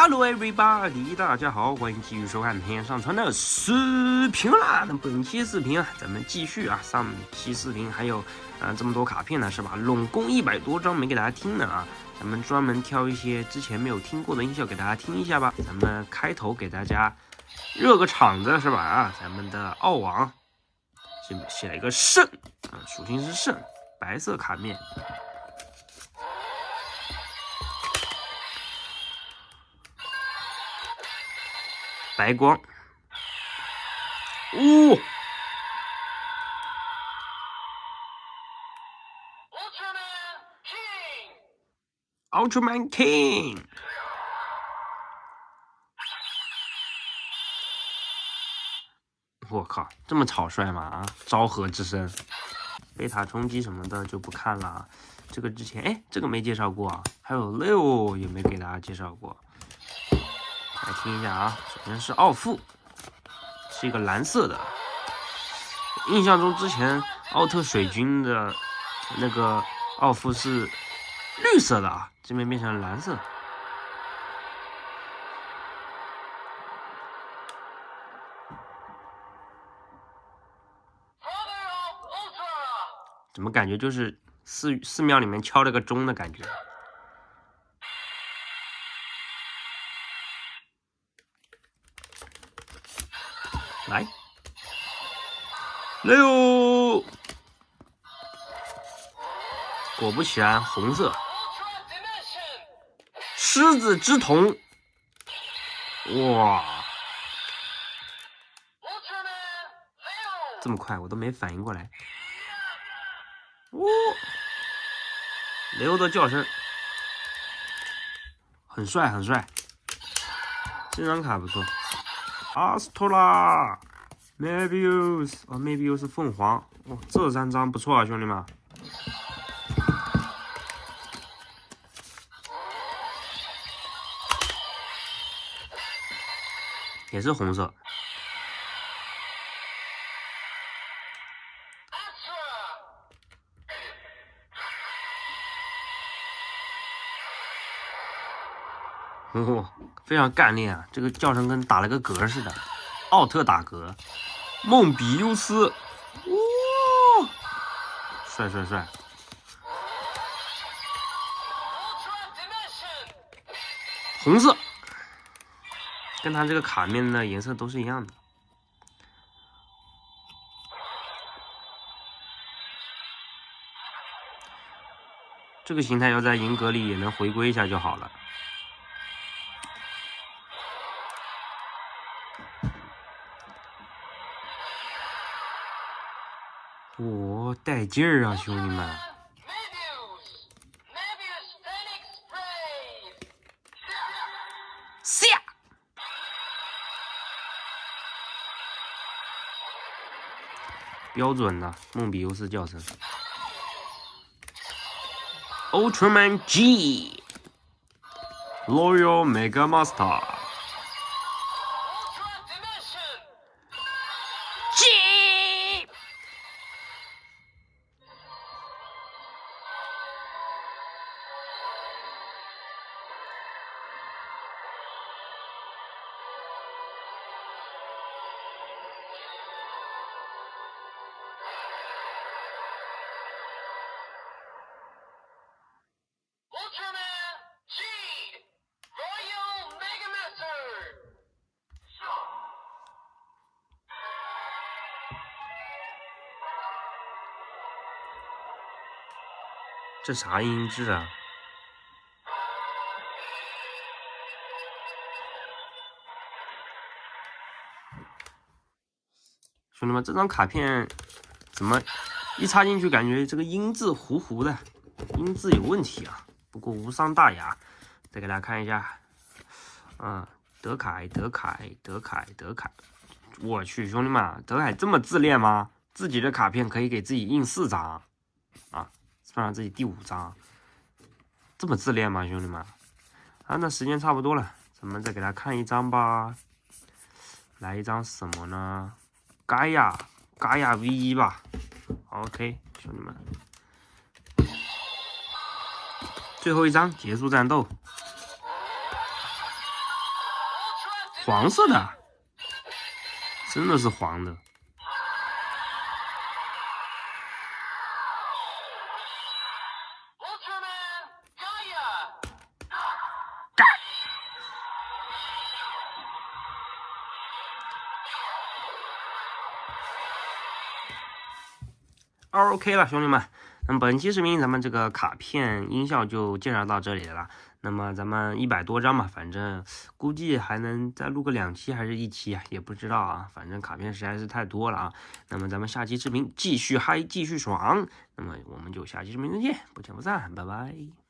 Hello everybody， 大家好，欢迎继续收看天上传的视频啦。那本期视频啊，咱们继续啊，上期视频还有这么多卡片呢，是吧？拢共100多张没给大家听呢啊，咱们专门挑一些之前没有听过的音效给大家听一下吧。咱们开头给大家热个场子是吧？啊，咱们的澳王写了一个圣啊，属性是圣，白色卡面。白光，Ultraman King， 我靠，这么草率吗？啊，昭和之声，贝塔冲击什么的就不看了。这个之前这个没介绍过啊，还有6也没给大家介绍过。来听一下啊，首先是奥父，是一个蓝色的。印象中之前奥特水军的那个奥父是绿色的啊，这边变成蓝色。怎么感觉就是寺庙里面敲了个钟的感觉？来，6，果不其然，红色，狮子之瞳，哇，这么快我都没反应过来，雷欧的叫声很帅很帅，这张卡不错。阿斯托拉 ，Mebius， Mebius 是凤凰，这3张不错啊，兄弟们。也是红色。非常干练啊！这个叫声跟打了个嗝似的，奥特打嗝。梦比优斯，帅帅帅！红色，跟他这个卡面的颜色都是一样的。这个形态要在银格里也能回归一下就好了。带劲儿啊，兄弟们！下，标准的梦比优斯叫声。Ultraman G Royal Mega Master。这啥音质啊？兄弟们，这张卡片怎么一插进去，感觉这个音质糊糊的，音质有问题啊。不过无伤大雅，再给大家看一下，德凯，我去，兄弟们，德凯这么自恋吗？自己的卡片可以给自己印4张啊，算上自己第5张，这么自恋吗，兄弟们？啊，那时间差不多了，咱们再给大家看一张吧。来一张什么呢？嘎亚 V1 吧。OK， 兄弟们，最后一张结束战斗。黄色的，真的是黄的。OK 了，兄弟们，那么本期视频咱们这个卡片音效就介绍到这里了。那么咱们100多张嘛，反正估计还能再录个2期还是1期啊，也不知道啊。反正卡片实在是太多了啊。那么咱们下期视频继续嗨，继续爽。那么我们就下期视频再见，不见不散，拜拜。